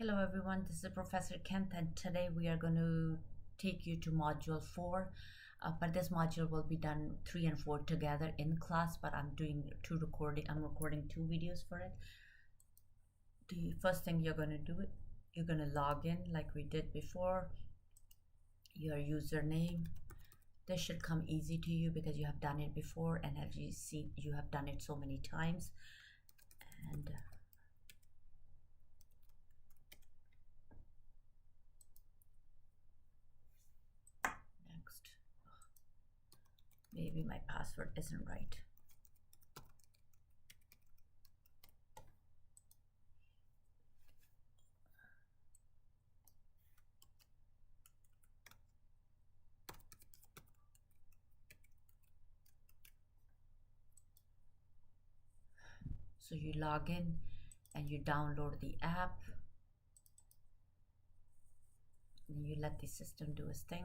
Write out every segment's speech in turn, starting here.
Hello everyone, this is Professor Kent and today we are going to take you to module 4. But this module will be done 3 and 4 together in class, but I'm recording two videos for it. The first thing you're going to do, you're going to log in like we did before, your username. This should come easy to you because you have done it before, and as you see, you have done it so many times. And next, maybe my password isn't right. So you log in and you download the app, and you let the system do its thing.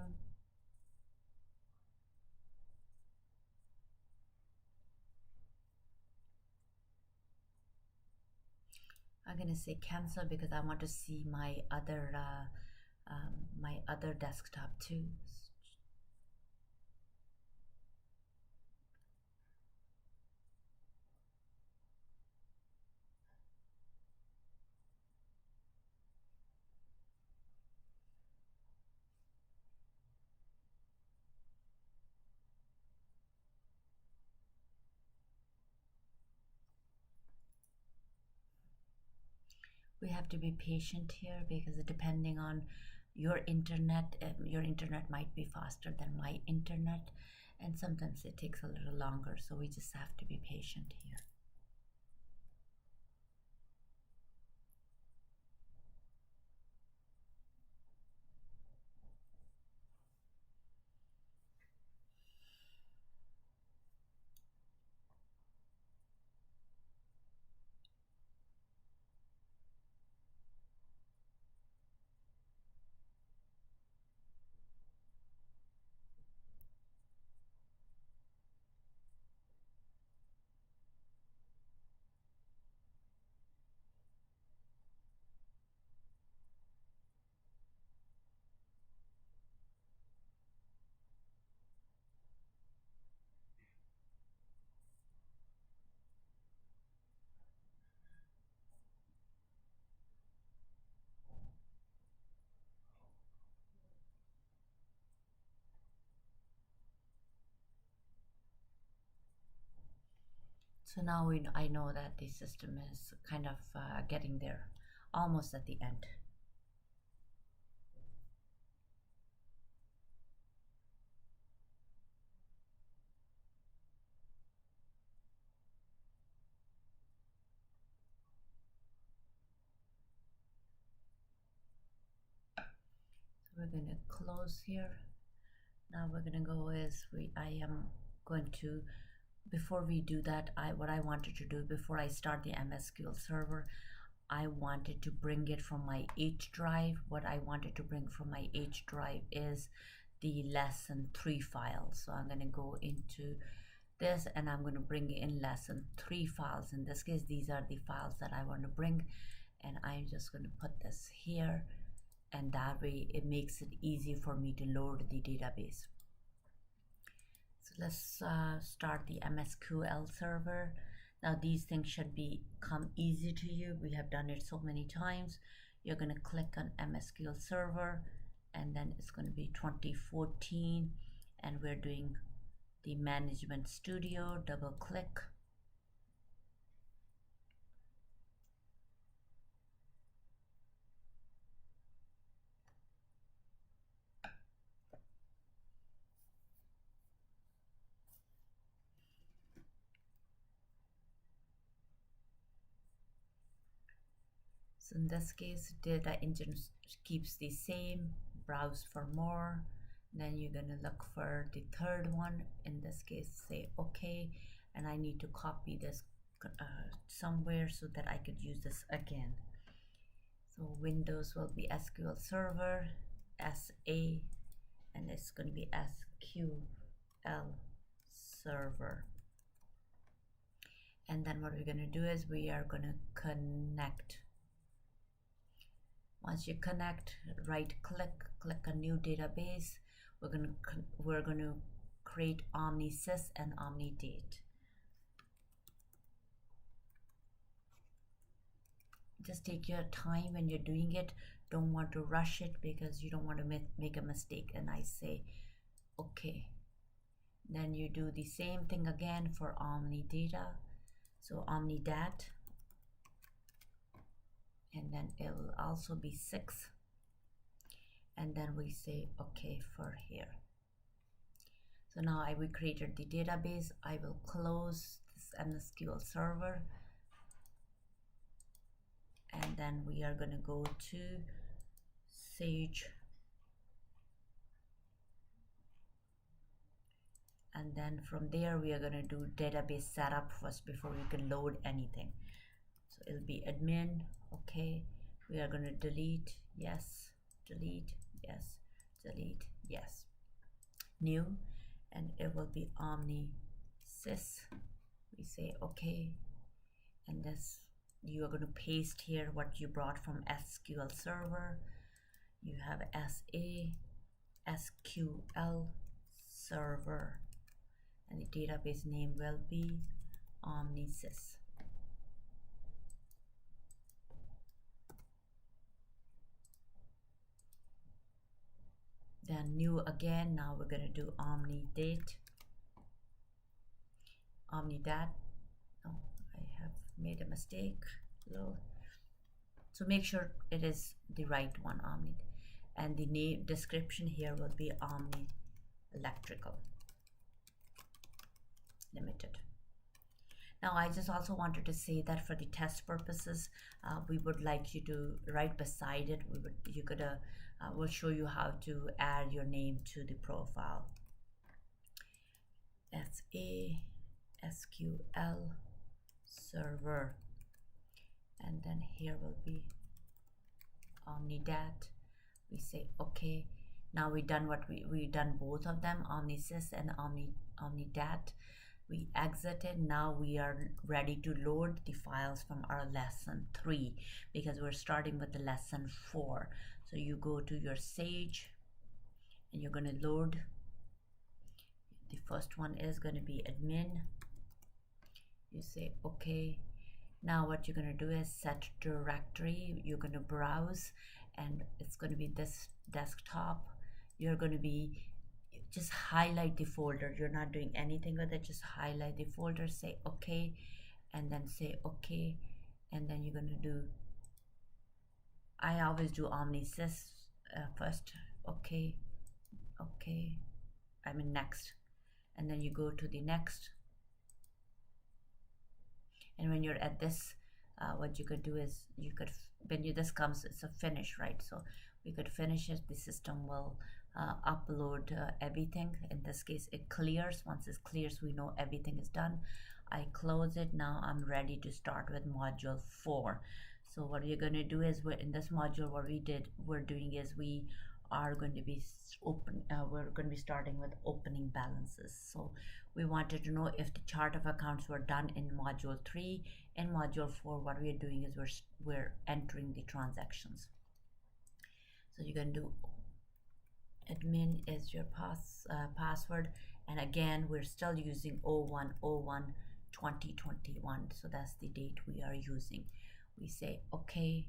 I'm gonna say cancel because I want to see my other desktop too. We have to be patient here because depending on your internet might be faster than my internet, and sometimes it takes a little longer, so we just have to be patient here. So now I know that the system is kind of getting there, almost at the end. So we're going to close here. Now we're going to go is I am going to, before we do that, what I wanted to do before I start the MSQL server, I wanted to bring it from my H drive. What I wanted to bring from my H drive is the lesson 3 file. So I'm going to go into this and I'm going to bring in lesson 3 files. In this case, these are the files that I want to bring, and I'm just going to put this here, and that way it makes it easy for me to load the database. So let's start the MSQL server. Now these things should come easy to you. We have done it so many times. You're going to click on MSQL server, and then it's going to be 2014, and we're doing the Management Studio. Double click. So in this case, data engine keeps the same. Browse for more. Then you're going to look for the third one. In this case, say OK. And I need to copy this somewhere so that I could use this again. So Windows will be SQL Server, SA, and it's going to be SQL Server. And then what we're going to do is we are going to connect Once you connect, right click, click a new database. We're going to create OmniSys and OmniDate. Just take your time when you're doing it. Don't want to rush it because you don't want to make a mistake. And I say okay. Then you do the same thing again for OmniData. So OmniDat, and then it will also be 6. And then we say okay for here. So now we created the database. I will close this MSQL server. And then we are going to go to Sage. And then from there, we are going to do database setup first before we can load anything. So it'll be admin. Okay. We are going to delete. Yes. Delete. Yes. Delete. Yes. New. And it will be OmniSys. We say okay. And this, you are going to paste here what you brought from SQL Server. You have SA SQL Server, and the database name will be OmniSys. Then new again. Now we're going to do OmniDate, OmniDat. Oh, I have made a mistake. So make sure it is the right one, Omni. And the name description here will be Omni Electrical Limited. Now I just also wanted to say that for the test purposes, we would like you to, right beside it, we'll show you how to add your name to the profile. SA SQL Server, and then here will be OmniDat. We say okay. Now we done what we done both of them, OmniSys and OmniDat. We exited. Now we are ready to load the files from our lesson 3 because we're starting with the lesson 4. So you go to your Sage and you're going to load. The first one is going to be admin. You say okay. Now what you're going to do is set directory. You're going to browse, and it's going to be this desktop. You're going to be just highlight the folder. You're not doing anything with it. Just highlight the folder, say okay, and then say okay, and then you're going to do, I always do OmniSys first. Okay, okay, I mean next, and then you go to the next. And when you're at this, what you could do is you could, when this comes, it's a finish, right? So we could finish it. The system will upload everything. In this case, it clears. Once it clears, we know everything is done. I close it. Now I'm ready to start with module 4. So what we're going to do is, in this module, what we're doing is we are going to be we're going to be starting with opening balances. So we wanted to know if the chart of accounts were done in module 3. In module 4, what we are doing is we're entering the transactions. So you're going to do admin is your password, and again we're still using 01/01/2021. So that's the date we are using. We say okay.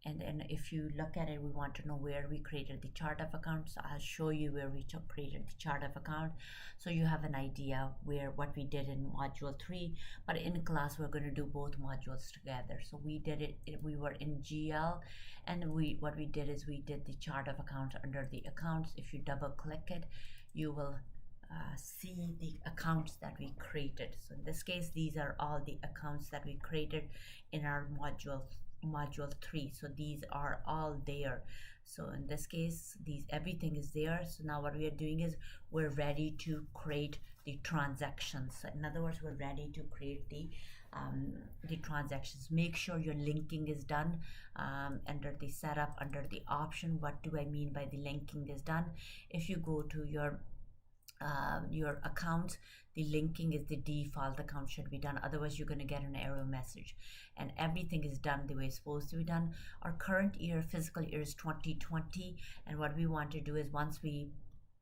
And then if you look at it, we want to know where we created the chart of accounts. So I'll show you where we created the chart of account, so you have an idea what we did in module 3. But in class, we're going to do both modules together. So we did it. We were in GL, and what we did is we did the chart of accounts under the accounts. If you double click it, you will see the accounts that we created. So in this case, these are all the accounts that we created in our module 3. So these are all there. So in this case, everything is there. So now what we are doing is we're ready to create the transactions. So in other words, we're ready to create the transactions. Make sure your linking is done under the setup, under the option. What do I mean by the linking is done? If you go to your your account, the linking is the default account should be done, otherwise you're going to get an error message. And everything is done the way it's supposed to be done. Our current year, physical year, is 2020, and what we want to do is once we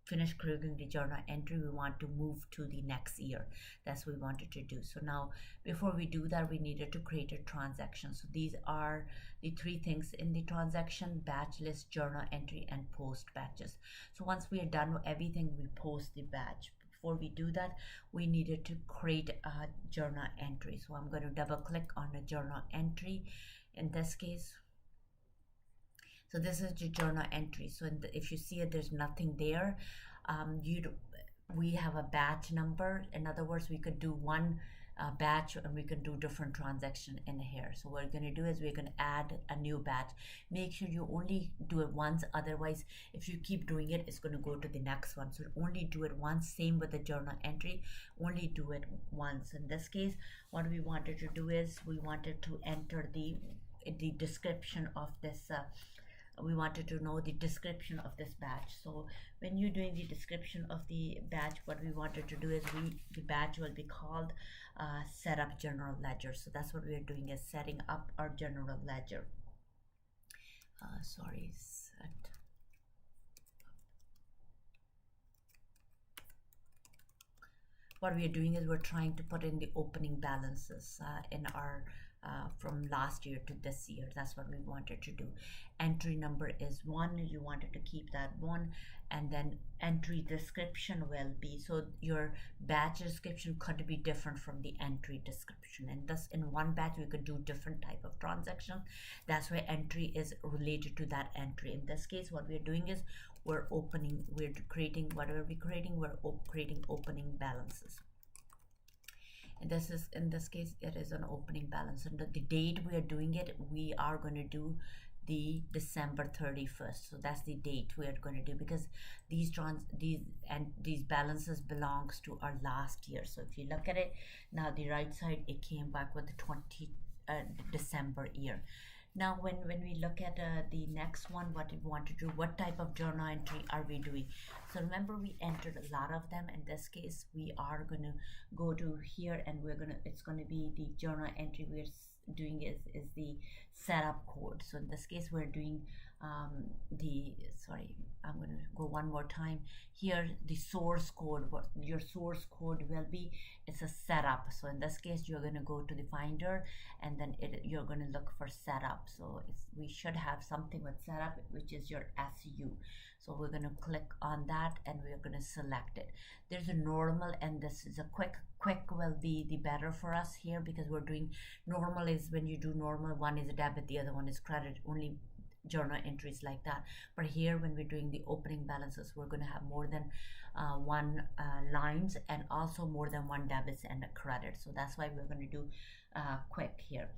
finish creating the journal entry, we want to move to the next year. That's what we wanted to do. So now before we do that, we needed to create a transaction. So these are the three things in the transaction: batch list, journal entry, and post batches. So once we are done with everything, we post the batch. Before we do that, we needed to create a journal entry. So I'm going to double click on a journal entry in this case. So this is the journal entry. So if you see it, there's nothing there. We have a batch number. In other words, we could do one batch and we can do different transaction in here. So what we're going to do is we're going to add a new batch. Make sure you only do it once, otherwise if you keep doing it, it's going to go to the next one. So only do it once. Same with the journal entry, only do it once. In this case, what we wanted to do is we wanted to enter the description of this we wanted to know the description of this batch. So when you're doing the description of the batch, what we wanted to do is the batch will be called setup general ledger. So that's what we are doing, is setting up our general ledger. What we are doing is we're trying to put in the opening balances in our from last year to this year. That's what we wanted to do. Entry number is 1. You wanted to keep that 1, and then entry description will be, so your batch description could be different from the entry description, and thus in one batch we could do different type of transaction. That's why entry is related to that entry. In this case, what we're doing is we're creating whatever we're creating, we're creating opening balances. And this is, in this case, it is an opening balance. And the date we are doing it, we are going to do the December 31st. So that's the date we are going to do, because these balances belongs to our last year. So if you look at it now, the right side, it came back with the December year. Now when we look at the next one, what we want to do, what type of journal entry are we doing? So remember, we entered a lot of them. In this case, we are going to go to here, and it's going to be the journal entry we're doing is the setup code. So in this case, we're doing I'm going to go one more time here. The source code, what your source code will be, it's a setup. So in this case, you're going to go to the Finder, and then you're going to look for setup. So we should have something with setup, which is your SU. So we're going to click on that, and we're going to select it. There's a normal, and this is a quick. Quick will be the better for us here, because we're doing normal is when you do normal, one is a debit, the other one is credit, only journal entries like that. But here, when we're doing the opening balances, we're going to have more than one lines, and also more than one debits and a credit. So that's why we're going to do quick here.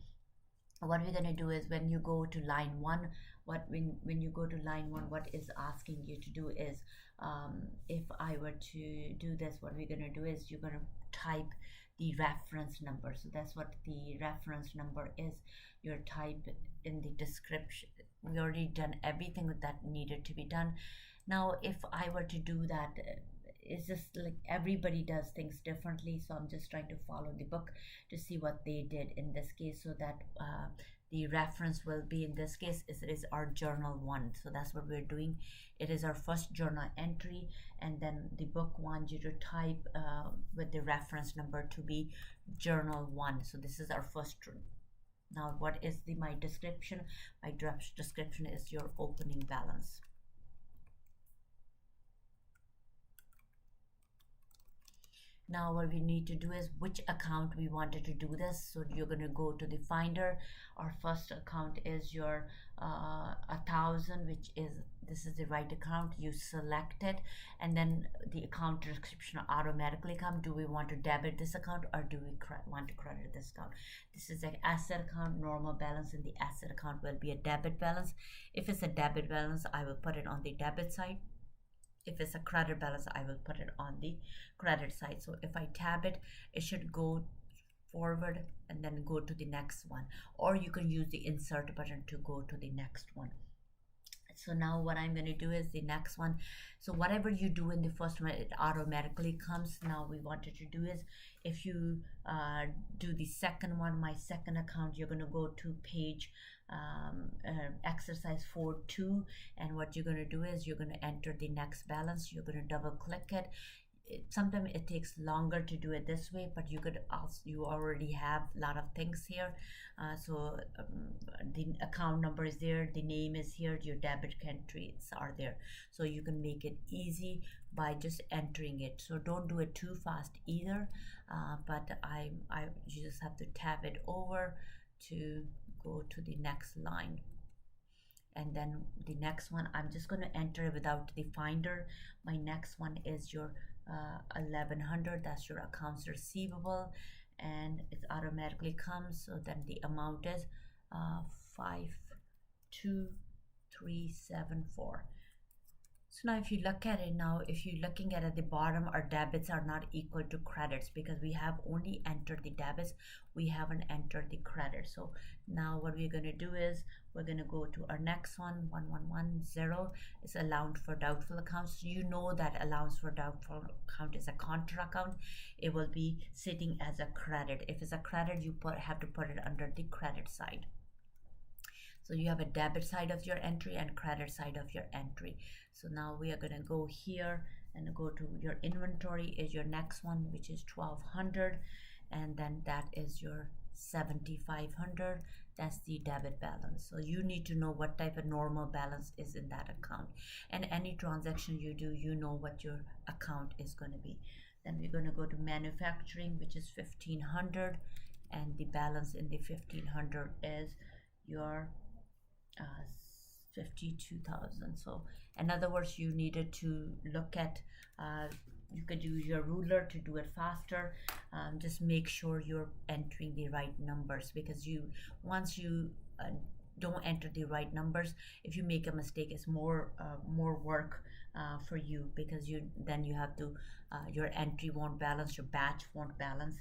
What we're going to do is, when you go to line 1, when you go to line 1, what is asking you to do is, if I were to do this, what we're going to do is you're going to type the reference number. So that's what the reference number is. Your type in the description. We already done everything that needed to be done. Now if I were to do that, it's just like everybody does things differently, so I'm just trying to follow the book to see what they did in this case, so that the reference will be, in this case, is our journal 1. So that's what we're doing. It is our first journal entry, and then the book wants you to type with the reference number to be journal 1. So this is our first. Now what is my description? My description is your opening balance. Now what we need to do is which account we wanted to do this. So you're going to go to the Finder. Our first account is your 1000, which is, this is the right account. You select it, and then the account description automatically come. Do we want to debit this account, or do we want to credit this account? This is an asset account, normal balance, and the asset account will be a debit balance. If it's a debit balance, I will put it on the debit side. If it's a credit balance, I will put it on the credit side. So if I tab it, it should go forward and then go to the next one, or you can use the insert button to go to the next one. So now what I'm going to do is the next one. So whatever you do in the first one, it automatically comes. Now we wanted to do is, if you do the second one, my second account, you're going to go to page exercise 4.2, and what you're going to do is you're going to enter the next balance. You're going to double click it. Sometimes it takes longer to do it this way, but you could also, you already have a lot of things here. The account number is there, the name is here, your debit entries are there, so you can make it easy by just entering it. So don't do it too fast either, but you just have to tap it over to go to the next line. And then the next one, I'm just going to enter without the finder. My next one is your 1100, that's your accounts receivable, and it automatically comes. So then the amount is 52374. So now if you look at it now, if you're looking at the bottom, our debits are not equal to credits because we have only entered the debits, we haven't entered the credit. So now what we're going to do is we're going to go to our next one, 1110 is allowance for doubtful accounts. You know that allowance for doubtful account is a contra account. It will be sitting as a credit. If it's a credit, you have to put it under the credit side. So you have a debit side of your entry and credit side of your entry. So now we are going to go here and go to your inventory is your next one, which is 1200, and then that is your 7500. That's the debit balance. So you need to know what type of normal balance is in that account, and any transaction you do, you know what your account is going to be. Then we're going to go to manufacturing, which is 1500, and the balance in the 1500 is your 52,000. So in other words, you needed to look at, you could use your ruler to do it faster. Just make sure you're entering the right numbers, because once you don't enter the right numbers, if you make a mistake, it's more work for you, because then you have to your entry won't balance, your batch won't balance.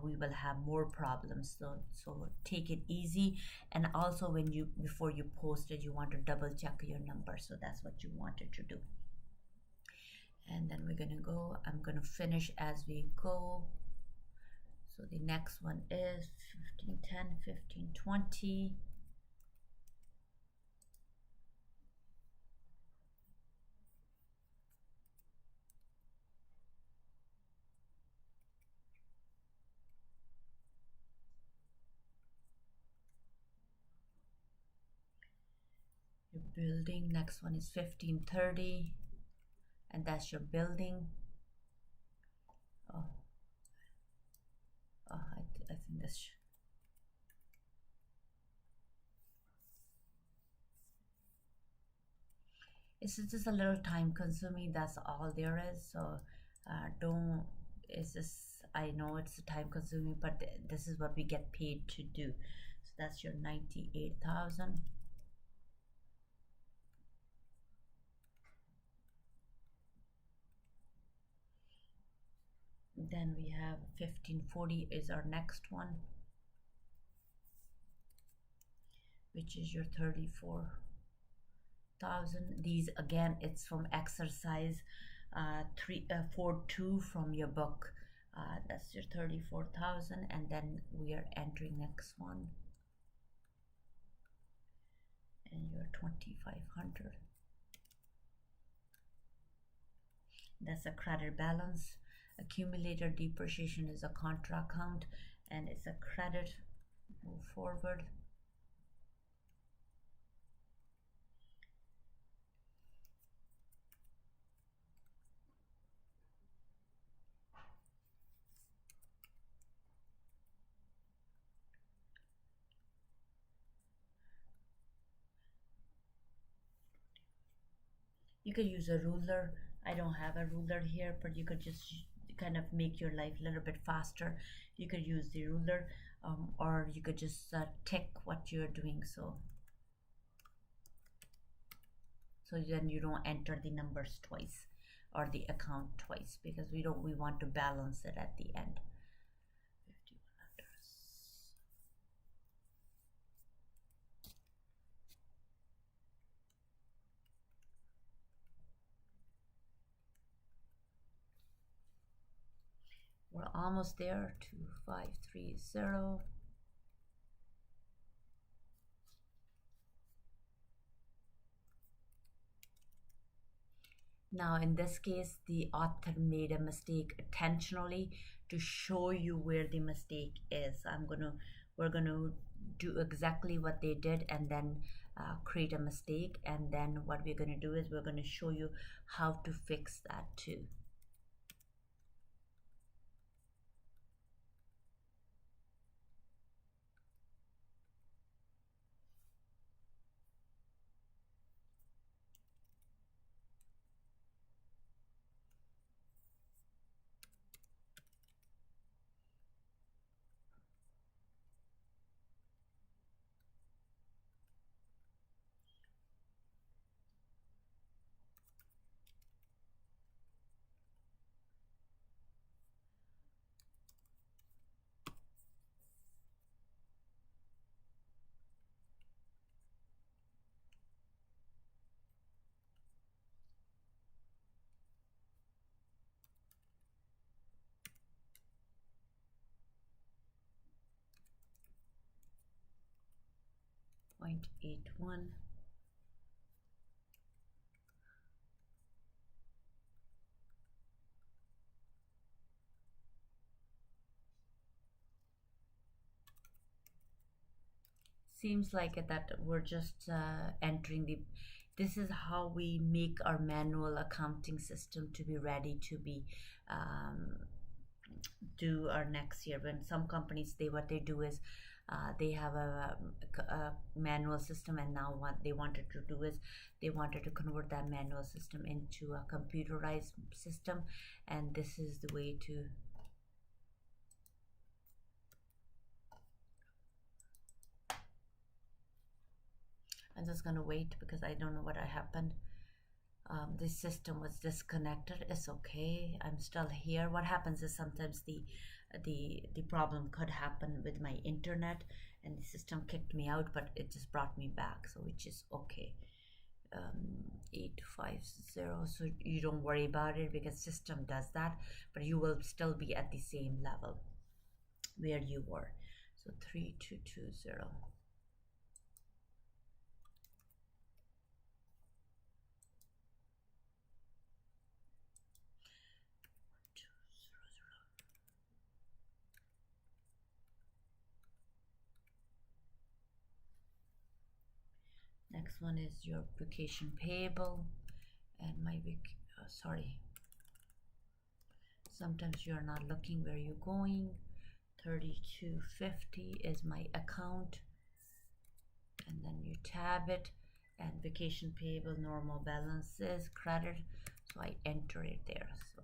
We will have more problems. So take it easy, and also before you post it, you want to double check your numbers. So that's what you wanted to do. And then we're gonna go, I'm gonna finish as we go. So the next one is 1510, 1520. Your building, next one is 1530, and that's your building. I think that's it's just a little time consuming, that's all there is. So don't, it's just, I know it's time consuming, but this is what we get paid to do. So that's your 98,000. Then we have 1540 is our next one, which is your 34,000. These again, it's from exercise 4.2 from your book. That's your 34,000, and then we are entering next one, and your 2,500. That's a credit balance. Accumulator depreciation is a contra account, and it's a credit. Move forward. You could use a ruler. I don't have a ruler here, but you could just kind of make your life a little bit faster. You could use the ruler, or you could just tick what you're doing. So then you don't enter the numbers twice or the account twice, because we want to balance it at the end. 5100. almost there. 2530. Now in this case, the author made a mistake intentionally to show you where the mistake is. We're gonna do exactly what they did and then create a mistake. And then what we're gonna do is we're gonna show you how to fix that too. Point 81. Seems like it that we're just entering the, this is how we make our manual accounting system to be ready to be um, do our next year. When some companies, they what they do is they have a manual system, and now what they wanted to do is they wanted to convert that manual system into a computerized system, and this is the way to. I'm just gonna wait because I don't know what happened. This system was disconnected. It's okay. I'm still here. What happens is sometimes the problem could happen with my internet, and the system kicked me out, but it just brought me back, so which is okay. 850. So you don't worry about it because system does that, but you will still be at the same level where you were. So 3220. Next one is your vacation payable, and my sorry. Sometimes you're not looking where you're going. 3250 is my account, and then you tab it, and vacation payable normal balance is credit, so I enter it there. So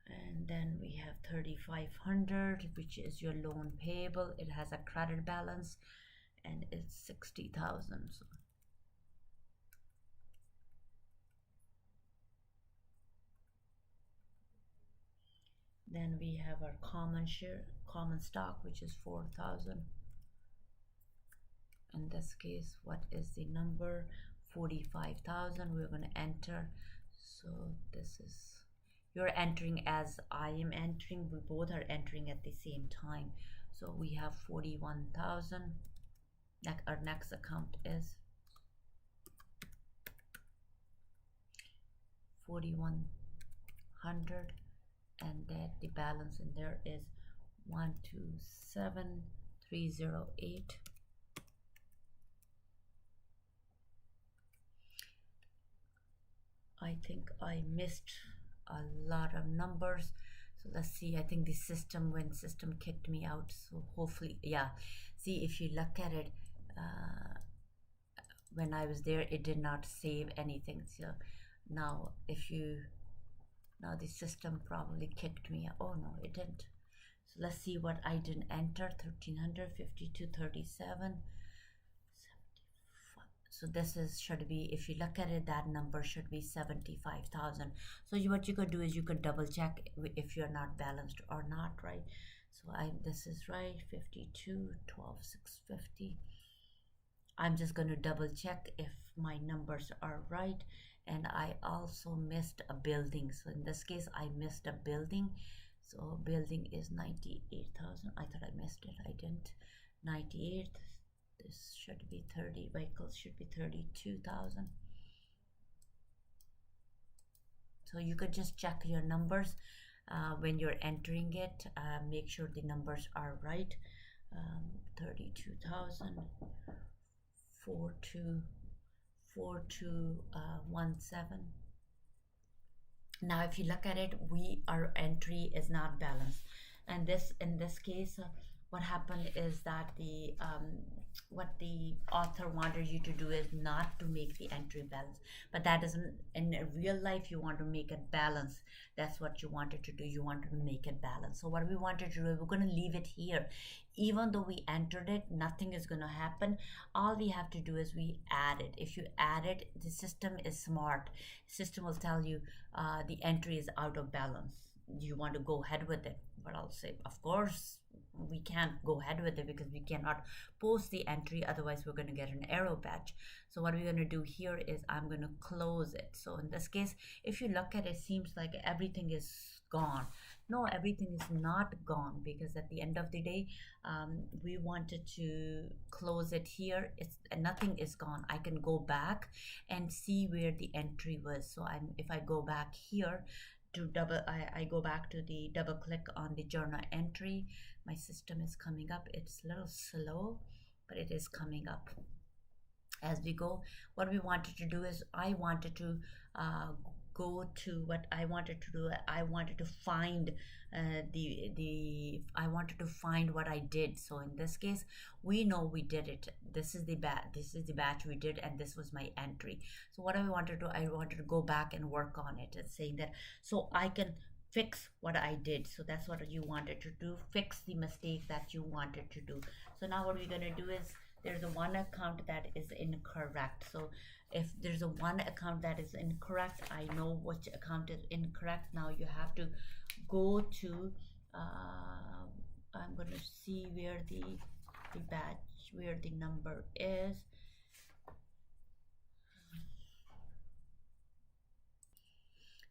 and then we have 3500, which is your loan payable. It has a credit balance and it's 60,000. So then we have our common stock, which is 4,000. In this case, what is the number? 45,000. We're going to enter. So this is, you're entering as I am entering. We both are entering at the same time. So we have 41,000. Our next account is 4,100, and that the balance in there is 127,308. I think I missed a lot of numbers, so let's see. I think the system, when system kicked me out, so hopefully, yeah, see if you look at it, when I was there it did not save anything. So now if you, now the system probably kicked me out. Oh no, it didn't. So let's see what I didn't enter. 1352.37. So this is should be, if you look at it, that number should be 75,000. So what you could do is you could double check if you're not balanced or not, right? So this is right. 52 12 650. I'm just going to double check if my numbers are right, and I also missed a building. So in this case, I missed a building. So building is 98,000. I thought I missed it. I didn't. 98. This should be 30. Vehicles should be 32,000. So you could just check your numbers when you're entering it. Make sure the numbers are right. 32,000, 4217. Now if you look at it, our entry is not balanced, and this in this case, what happened is that what the author wanted you to do is not to make the entry balance, but that isn't in real life. You want to make it balance. That's what you wanted to do. You wanted to make it balance. So what we wanted to do, we're going to leave it here. Even though we entered it, nothing is going to happen. All we have to do is we add it. If you add it, the system is smart. System will tell you the entry is out of balance. You want to go ahead with it, but I'll say, of course we can't go ahead with it because we cannot post the entry, otherwise we're going to get an error badge. So what we're going to do here is I'm going to close it. So in this case, if you look at it, seems like everything is gone. No, everything is not gone, because at the end of the day, we wanted to close it here. It's nothing is gone. I can go back and see where the entry was. So if I go back here to I go back to the double click on the journal entry. My system is coming up. It's a little slow, but it is coming up as we go. What we wanted to do is I wanted to go to what I wanted to do. I wanted to find I wanted to find what I did. So in this case, we know we did it. This is the batch we did, and this was my entry. So what I wanted to go back and work on it and saying that so I can fix what I did. So that's what you wanted to do, fix the mistake that you wanted to do. So now what we're going to do is there's a one account that is incorrect. So if there's a one account that is incorrect, I know which account is incorrect. Now you have to go to I'm going to see where the batch, where the number is.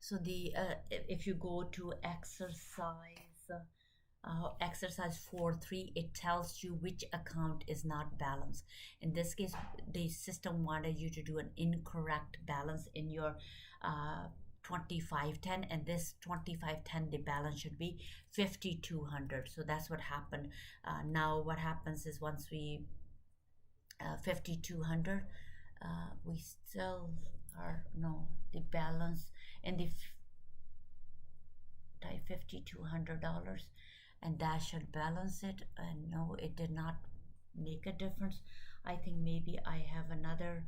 So if you go to exercise 4.3, it tells you which account is not balanced. In this case, the system wanted you to do an incorrect balance in your 2510, and this 2510, the balance should be 5200. So that's what happened. Now what happens is once we 5200, we still are no, the balance in the type $5,200, and that should balance it. And no, it did not make a difference. I think maybe I have another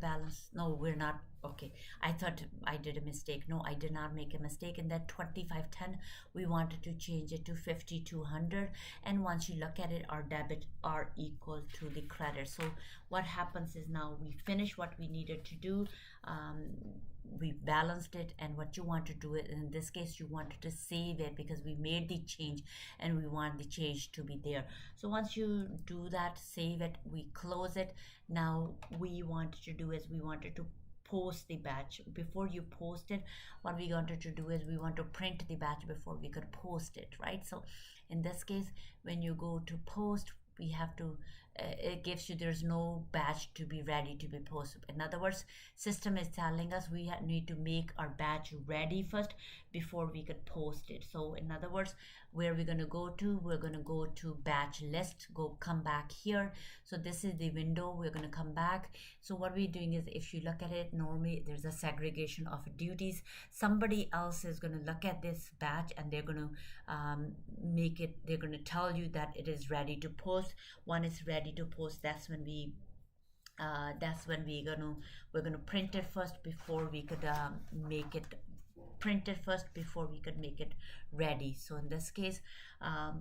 balance. No, we're not. Okay, I thought I did a mistake. No, I did not make a mistake. In that 2510, we wanted to change it to 5200, and once you look at it, our debit are equal to the credit. So what happens is now we finish what we needed to do. We balanced it, and what you want to do it in this case, you wanted to save it because we made the change and we want the change to be there. So once you do that, save it, we close it. Now we wanted to do is we wanted to post the batch. Before you post it, what we wanted to do is we want to print the batch before we could post it, right? So in this case, when you go to post, we have to it gives you there's no batch to be ready to be posted. In other words, system is telling us we need to make our batch ready first before we could post it. So in other words, where we're going to go to, we're going to go to batch list, come back here. So this is the window, we're going to come back. So what we're doing is, if you look at it, normally there's a segregation of duties. Somebody else is going to look at this batch and they're going to they're going to tell you that it is ready to post. One is ready to post. That's when we're gonna print it first before we could make it ready. So in this case,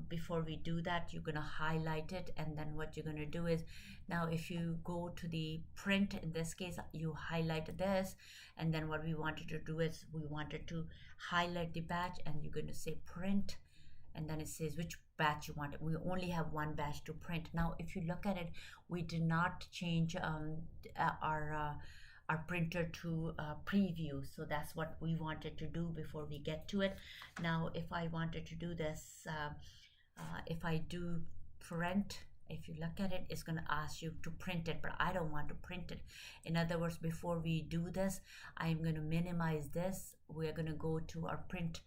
before we do that, you're gonna highlight it, and then what you're gonna do is, now if you go to the print, in this case you highlight this, and then what we wanted to do is we wanted to highlight the batch, and you're going to say print, and then it says which batch you want. We only have one batch to print. Now if you look at it, we did not change our our printer to preview. So that's what we wanted to do before we get to it. Now if I wanted to do this, if I do print, if you look at it, it's going to ask you to print it, but I don't want to print it. In other words, before we do this, I'm going to minimize this. We're going to go to our print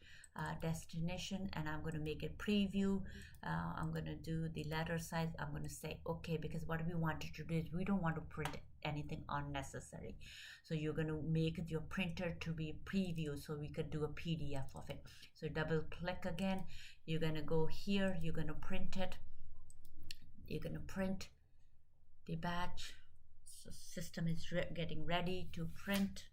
destination, and I'm going to make it preview. I'm going to do the letter size. I'm going to say okay, because what we wanted to do is we don't want to print anything unnecessary. So you're going to make your printer to be preview so we could do a PDF of it. So double click again, you're going to go here, you're going to print it. You're going to print the batch. So system is getting ready to print.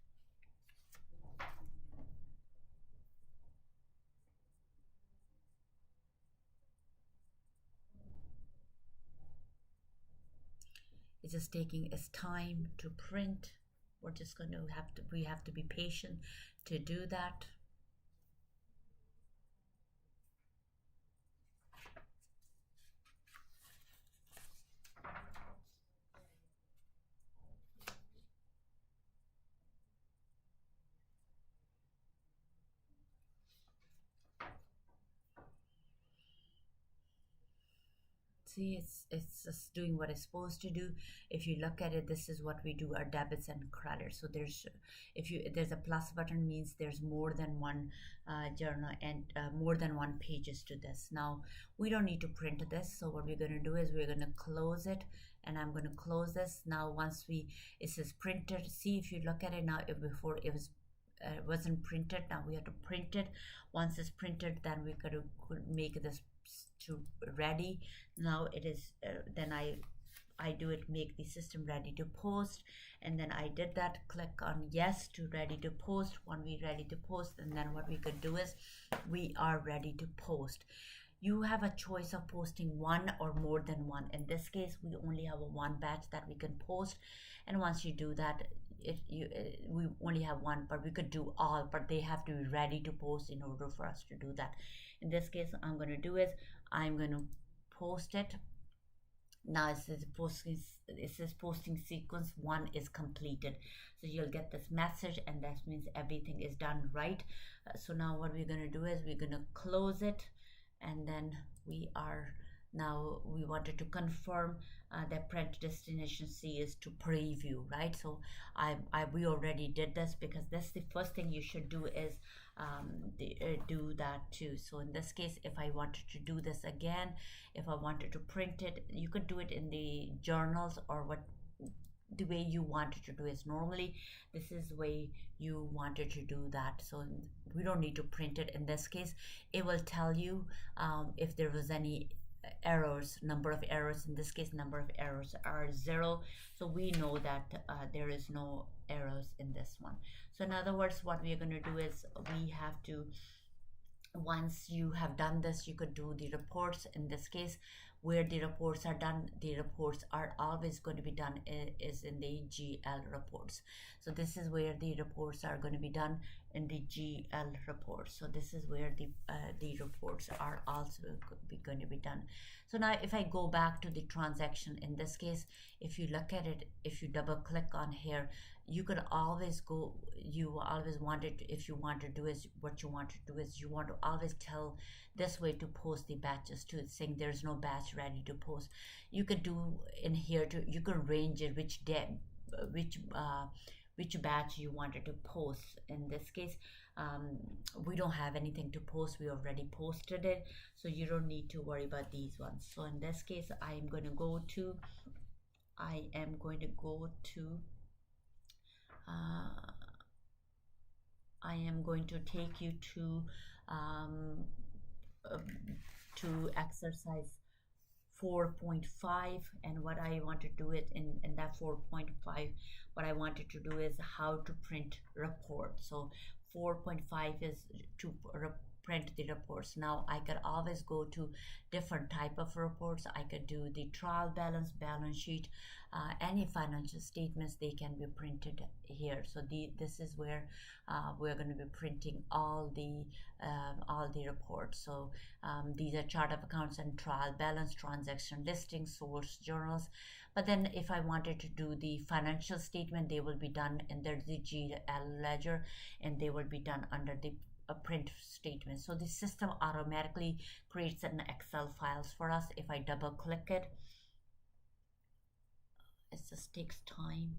It's just taking its time to print. We're just going to we have to be patient to do that. See, it's just doing what it's supposed to do. If you look at it, this is what we do, our debits and credits. So there's, there's a plus button, means there's more than one journal and more than one pages to this. Now we don't need to print this, so what we're going to do is we're going to close it, and I'm going to close this. Now once it says printed, see, if you look at it now, before it wasn't printed, now we have to print it. Once it's printed, then we could make this to ready. Now it is then I do it, make the system ready to post, and then I did that. Click on yes to ready to post. When we ready to post, and then what we could do is we are ready to post. You have a choice of posting one or more than one. In this case, we only have a one batch that we can post, and once you do that, we only have one, but we could do all, but they have to be ready to post in order for us to do that. In this case, I'm going to do is I'm going to post it. Now it says posting sequence 1 is completed. So you'll get this message, and that means everything is done right. So now what we're going to do is we're going to close it, and then we wanted to confirm that print destination C is to preview, right? So we already did this, because that's the first thing you should do is do that too. So in this case, if I wanted to do this again, if I wanted to print it, you could do it in the journals, or the way you wanted to do is normally this is the way you wanted to do that. So we don't need to print it. In this case, it will tell you if there was any errors, number of errors. In this case, number of errors are 0, so we know that there is no errors in this one. So in other words, what we are going to do is we have to, once you have done this, you could do the reports. In this case, where the reports are done, the reports are always going to be done is in the GL reports. So this is where the reports are going to be done, in the GL reports. So this is where the reports are also going to be done. So now if I go back to the transaction, in this case, if you look at it, if you double click on here, you could always go, you always wanted, if you want to do is, what you want to do is you want to always tell this way to post the batches to it, saying there's no batch ready to post. You could do in here to, you could range it which batch you wanted to post. In this case, we don't have anything to post, we already posted it, so you don't need to worry about these ones. So in this case, I am going to go to I am going to take you to exercise 4.5, and what I want to do it in that 4.5, what I wanted to do is how to print report. So 4.5 is to print the reports. Now I could always go to different type of reports. I could do the trial balance, balance sheet, any financial statements, they can be printed here. So this is where we're going to be printing all the reports. So these are chart of accounts and trial balance, transaction listing, source journals. But then if I wanted to do the financial statement, they will be done under the GL ledger, and they will be done under the print statement. So the system automatically creates an Excel files for us. If I double click it, it just takes time.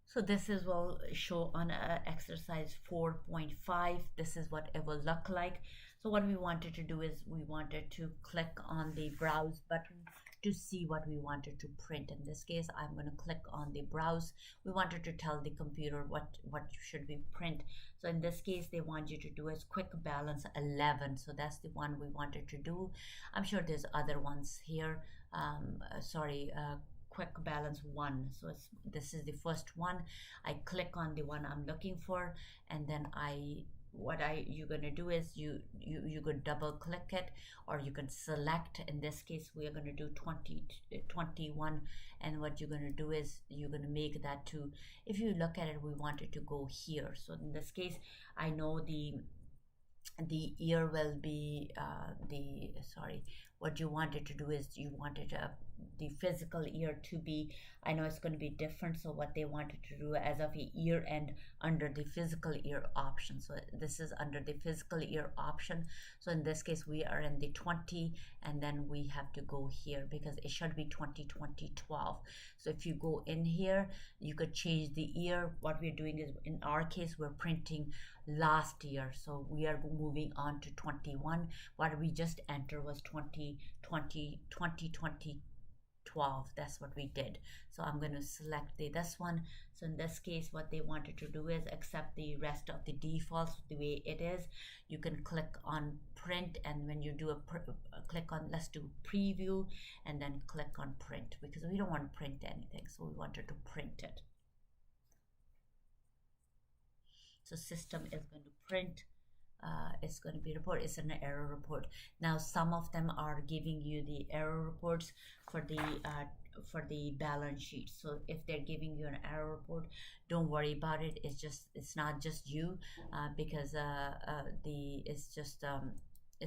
So this is will show on exercise 4.5. This is what it will look like. So what we wanted to do is we wanted to click on the browse button to see what we wanted to print. In this case, I'm going to click on the browse. We wanted to tell the computer what should we print. So in this case, they want you to do is quick balance 11. So that's the one we wanted to do. I'm sure there's other ones here. Quick balance 1. So this is the first one. I click on the one I'm looking for, and then you're gonna do is you could double click it, or you can select. In this case, we are going to do 2021, and what you're going to do is you're going to make that to, if you look at it, we want it to go here. So in this case, I know the year will be what you wanted to do is you wanted the physical year to be, I know it's going to be different. So what they wanted to do as of a year end under the physical year option. So this is under the physical year option. So in this case, we are in the 20, and then we have to go here because it should be 2012. So if you go in here, you could change the year. What we're doing is, in our case, we're printing last year. So we are moving on to 21. What we just entered was 2020, 2012. That's what we did. So I'm going to select this one. So in this case, what they wanted to do is accept the rest of the defaults the way it is. You can click on print, and when you do click on, let's do preview, and then click on print, because we don't want to print anything. So we wanted to print it. So system is going to print. It's going to be report. It's an error report. Now some of them are giving you the error reports for the balance sheet. So if they're giving you an error report, don't worry about it. It's not just you, because it's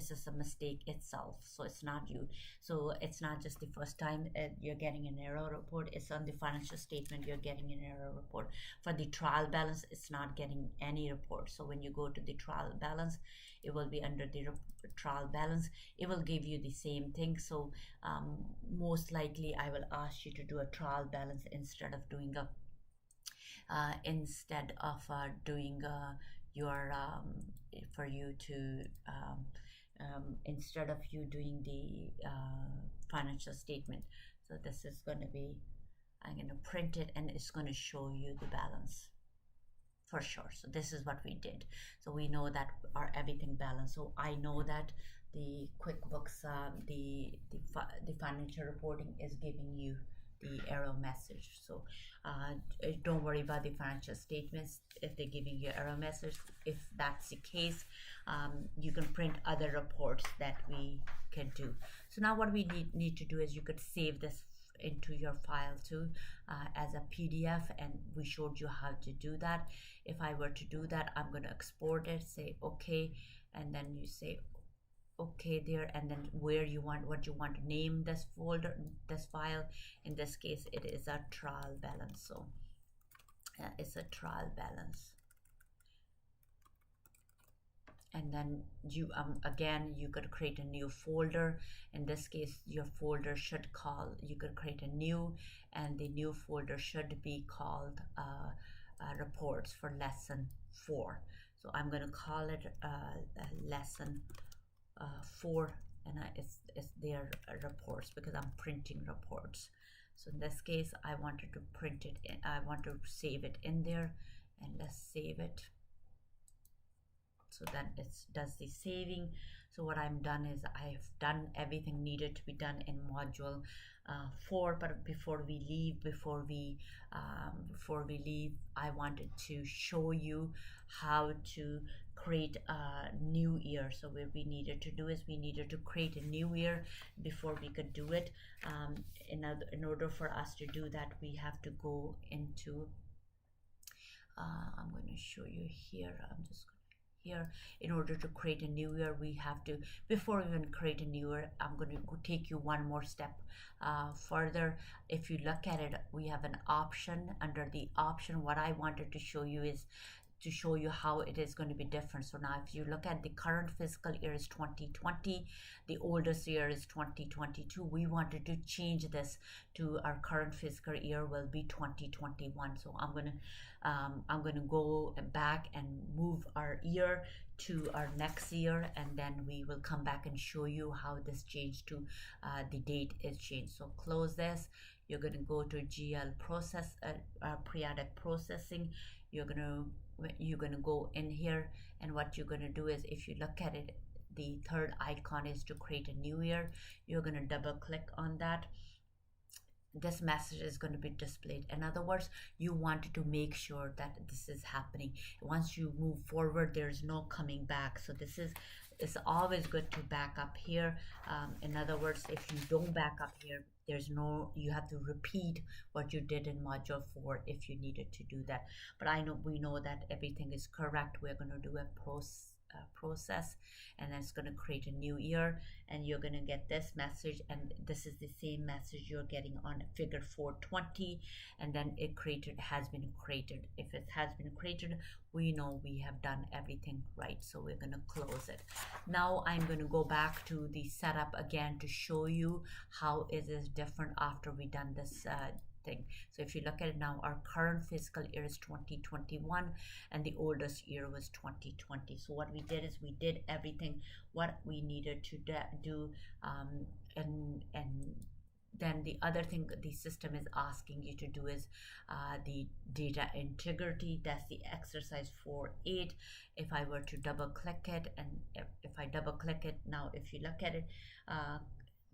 just a mistake itself. So it's not you. So it's not just the first time you're getting an error report. It's on the financial statement you're getting an error report. For the trial balance, it's not getting any report. So when you go to the trial balance, it will be under the trial balance. It will give you the same thing. So most likely I will ask you to do a trial balance instead of doing instead of you doing the financial statement. So this is going to be, I'm going to print it, and it's going to show you the balance for sure. So this is what we did. So we know that our everything balance. So I know that the QuickBooks, the financial reporting is giving you the error message. So don't worry about the financial statements if they're giving you error message. If that's the case, you can print other reports that we can do. So now what we need to do is you could save this into your file too, as a PDF, and we showed you how to do that. If I were to do that, I'm going to export it, say okay, and then you say okay there, and then what you want to name this folder, this file. In this case, it is a trial balance. So it's a trial balance. And then you again, you could create a new folder. In this case, your folder should call, you could create a new, and the new folder should be called reports for lesson 4. So I'm going to call it lesson 4, and it's their reports, because I'm printing reports. So in this case, I wanted to print it in, I want to save it in there, and let's save it. So so then it does the saving. So what I'm done is I've done everything needed to be done in module 4. But before we leave, I wanted to show you how to create a new year. So what we needed to do is we needed to create a new year before we could do it. In order for us to do that, we have to go into I'm going to show you here. I'm just here. In order to create a new year, we have to, before we even create a new year, I'm going to take you one more step further. If you look at it, we have an option. Under the option, what I wanted to show you is to show you how it is going to be different. So now if you look at the current fiscal year is 2020, the oldest year is 2022. We wanted to change this to our current fiscal year will be 2021. So I'm going to go back and move our year to our next year, and then we will come back and show you how this changed to the date is changed. So close this. You're going to go to GL process, periodic processing. You're gonna go in here, and what you're gonna do is, if you look at it, the third icon is to create a new year. You're gonna double click on that. This message is going to be displayed. In other words, you wanted to make sure that this is happening. Once you move forward, there's no coming back. So it's always good to back up here. In other words, if you don't back up here, you have to repeat what you did in module 4 if you needed to do that. But we know that everything is correct. We're going to do a process, and then it's going to create a new year, and you're going to get this message, and this is the same message you're getting on figure 420, and then has been created. If it has been created, we know we have done everything right, so we're going to close it. Now I'm going to go back to the setup again to show you how it is different after we done this thing. So if you look at it now, our current fiscal year is 2021, and the oldest year was 2020. So what we did is we did everything what we needed to do, and then the other thing the system is asking you to do is the data integrity. That's the exercise 4.8. If I were to double click it, and if I double click it now, if you look at it,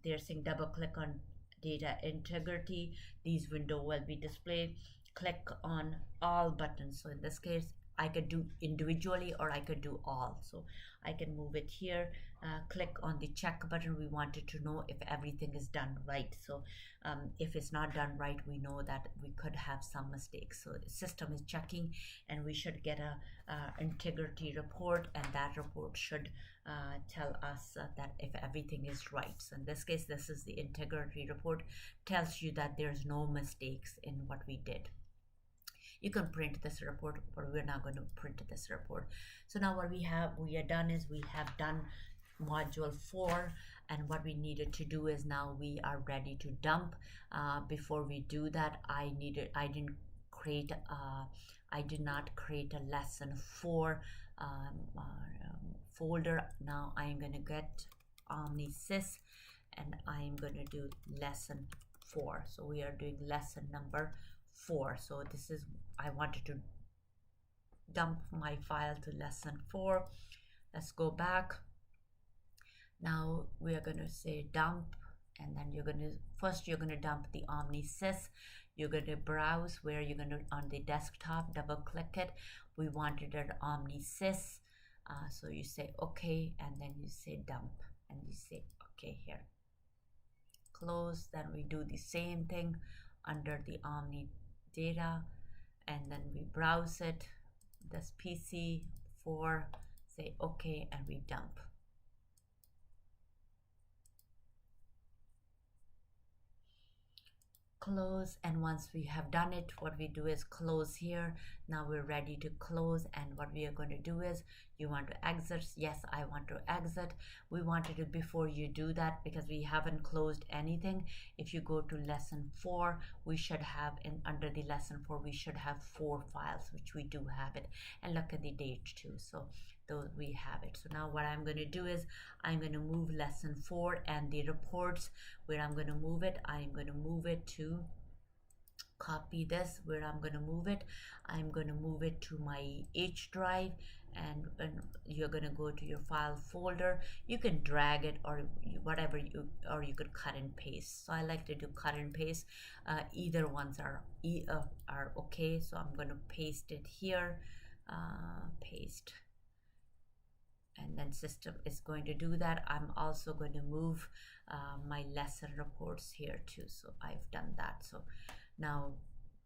they're saying double click on data integrity. These window will be displayed. Click on all buttons. So in this case, I could do individually or I could do all. So I can move it here. Click on the check button. We wanted to know if everything is done right. So if it's not done right, we know that we could have some mistakes. So the system is checking, and we should get a integrity report, and that report should tell us that if everything is right. So in this case, this is the integrity report, tells you that there's no mistakes in what we did. You can print this report, but we're not going to print this report. So now what we are done is we have done module 4, and what we needed to do is now we are ready to dump. Before we do that, I did not create a lesson 4 folder. Now I'm going to get OmniSys, and I'm going to do lesson 4. So we are doing lesson number 4. So this is, I wanted to dump my file to lesson 4. Let's go back. Now we are going to say dump, and then you're going to dump the OmniSys. You're going to browse where you're going to, on the desktop, double click it. We wanted an OmniSys. So you say okay, and then you say dump, and you say okay here. Close. Then we do the same thing under the Omni data, and then we browse it, this PC 4, say okay, and we dump. Close, and once we have done it, what we do is close here. Now we're ready to close, and what we are going to do is, you want to exit? Yes, I want to exit. We wanted to, before you do that, because we haven't closed anything, if you go to lesson 4, we should have, under the lesson 4, we should have 4 files, which we do have it, and look at the date too. So those, we have it. So now what I'm going to do is I'm going to move lesson 4 and the reports. Where I'm going to move it, I'm going to move it to copy this. Where I'm going to move it, I'm going to move it to my H drive, and you're going to go to your file folder. You can drag it, or whatever or you could cut and paste. So I like to do cut and paste. Either ones are okay. So I'm going to paste it here. Paste, and then system is going to do that. I'm also going to move my lesson reports here too. So I've done that. So now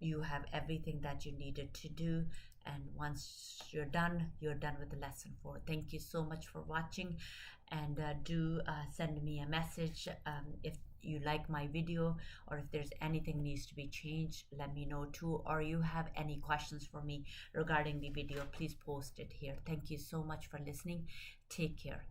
you have everything that you needed to do, and once you're done with the lesson 4. Thank you so much for watching, and do send me a message if you like my video, or if there's anything needs to be changed, let me know too, or you have any questions for me regarding the video, please post it here. Thank you so much for listening. Take care.